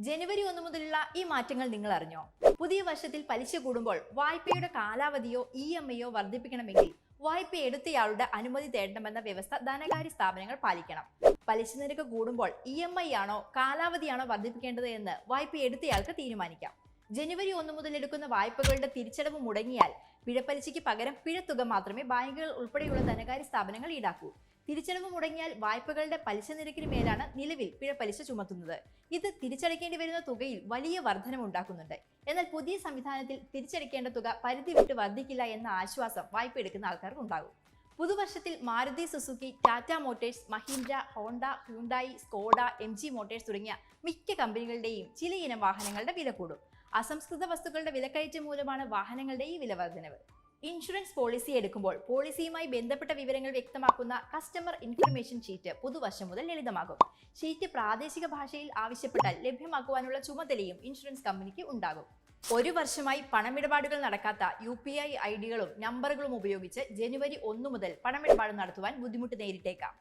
ജനുവരി 1 മുതലുള്ള ഈ മാറ്റങ്ങൾ നിങ്ങൾ അറിഞ്ഞോ? പുതിയ വർഷത്തിൽ പലിശ കൂടുമ്പോൾ വായ്പയുടെ കാലാവധിയോ EMI വർദ്ധിപ്പിക്കണമെങ്കിൽ വായ്പ എടുത്തയാളുടെ അനുമതി തേടണമെന്ന വ്യവസ്ഥ ധനകാര്യ സ്ഥാപനങ്ങൾ പാലിക്കണം. പലിശ നിരക്ക് കൂടുമ്പോൾ EMI ആണോ കാലാവധിയാണോ വർദ്ധിപ്പിക്കേണ്ടത് എന്ന് വായ്പ എടുത്തയാൾക്ക് തീരുമാനിക്കാം. ജനുവരി 1 മുതൽ എടുക്കുന്ന വായ്പകളുടെ തിരിച്ചടവ് മുടങ്ങിയാൽ പിഴപ്പലിശയ്ക്ക് പകരം പിഴത്തുക മാത്രമേ ബാങ്കുകൾ ഉൾപ്പെടെയുള്ള ധനകാര്യ സ്ഥാപനങ്ങൾ ഈടാക്കൂ. തിരിച്ചടവ് മുടങ്ങിയാൽ വായ്പകളുടെ പലിശ നിരക്കിന് മേലാണ് നിലവിൽ പിഴപ്പലിശ ചുമത്തുന്നത്. ഇത് തിരിച്ചടയ്ക്കേണ്ടി വരുന്ന തുകയിൽ വലിയ വർധനമുണ്ടാക്കുന്നുണ്ട്. എന്നാൽ പുതിയ സംവിധാനത്തിൽ തിരിച്ചടയ്ക്കേണ്ട തുക പരിധി വിട്ട് വർദ്ധിക്കില്ല എന്ന ആശ്വാസം വായ്പ എടുക്കുന്ന ആൾക്കാർക്ക് ഉണ്ടാകും. പുതുവർഷത്തിൽ Maruti Suzuki, Tata Motors, Mahindra, Honda, Hyundai, Skoda, MG Motors തുടങ്ങിയ മിക്ക കമ്പനികളുടെയും ചിലയിനം വാഹനങ്ങളുടെ വില കൂടും. അസംസ്കൃത വസ്തുക്കളുടെ വിലക്കയറ്റം മൂലമാണ് വാഹനങ്ങളുടെ ഈ വില വർധനവ്. ഇൻഷുറൻസ് പോളിസി എടുക്കുമ്പോൾ പോളിസിയുമായി ബന്ധപ്പെട്ട വിവരങ്ങൾ വ്യക്തമാക്കുന്ന കസ്റ്റമർ ഇൻഫർമേഷൻ ഷീറ്റ് പുതുവർഷം മുതൽ ലളിതമാകും. ഷീറ്റ് പ്രാദേശിക ഭാഷയിൽ ആവശ്യപ്പെട്ടാൽ ലഭ്യമാക്കുവാനുള്ള ചുമതലയും ഇൻഷുറൻസ് കമ്പനിക്ക് ഉണ്ടാകും. ഒരു വർഷമായി പണമിടപാടുകൾ നടക്കാത്ത UPI ഐഡികളും നമ്പറുകളും ഉപയോഗിച്ച് ജനുവരി 1 മുതൽ പണമിടപാട് നടത്തുവാൻ ബുദ്ധിമുട്ട് നേരിട്ടേക്കാം.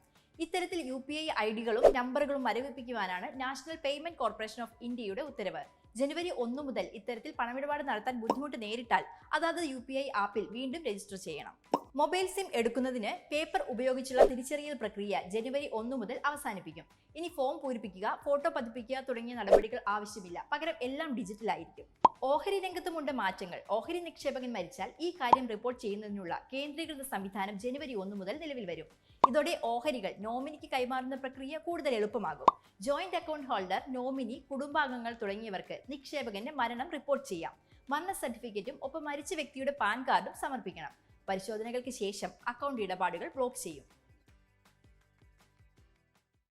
ഇത്തരത്തിൽ UPI ഐഡികളും നമ്പറുകളും മരവിപ്പിക്കുവാനാണ് നാഷണൽ പേയ്മെന്റ് കോർപ്പറേഷൻ ഓഫ് ഇന്ത്യയുടെ ഉത്തരവ്. ജനുവരി 1 മുതൽ ഇത്തരത്തിൽ പണമിടപാട് നടത്താൻ ബുദ്ധിമുട്ട് നേരിട്ടാൽ അതാത് UPI ആപ്പിൽ വീണ്ടും രജിസ്റ്റർ ചെയ്യണം. മൊബൈൽ സിം എടുക്കുന്നതിന് പേപ്പർ ഉപയോഗിച്ചുള്ള തിരിച്ചറിയൽ പ്രക്രിയ ജനുവരി 1 മുതൽ അവസാനിപ്പിക്കും. ഇനി ഫോം പൂരിപ്പിക്കുക, ഫോട്ടോ പതിപ്പിക്കുക തുടങ്ങിയ നടപടികൾ ആവശ്യമില്ല. പകരം എല്ലാം ഡിജിറ്റലായിരിക്കും. ഓഹരി രംഗത്തുമുണ്ട് മാറ്റങ്ങൾ. ഓഹരി നിക്ഷേപകൻ മരിച്ചാൽ ഈ കാര്യം റിപ്പോർട്ട് ചെയ്യുന്നതിനുള്ള കേന്ദ്രീകൃത സംവിധാനം ജനുവരി 1 മുതൽ നിലവിൽ വരും. ഇതോടെ ഓഹരികൾ നോമിനിക്ക് കൈമാറുന്ന പ്രക്രിയ കൂടുതൽ എളുപ്പമാകും. ജോയിന്റ് അക്കൗണ്ട് ഹോൾഡർ, നോമിനി, കുടുംബാംഗങ്ങൾ തുടങ്ങിയവർക്ക് നിക്ഷേപകന്റെ മരണം റിപ്പോർട്ട് ചെയ്യാം. മരണ സർട്ടിഫിക്കറ്റും ഒപ്പം മരിച്ച വ്യക്തിയുടെ പാൻ കാർഡും സമർപ്പിക്കണം. പരിശോധനകൾക്ക് ശേഷം അക്കൗണ്ട് ഇടപാടുകൾ ബ്ലോക്ക് ചെയ്യും.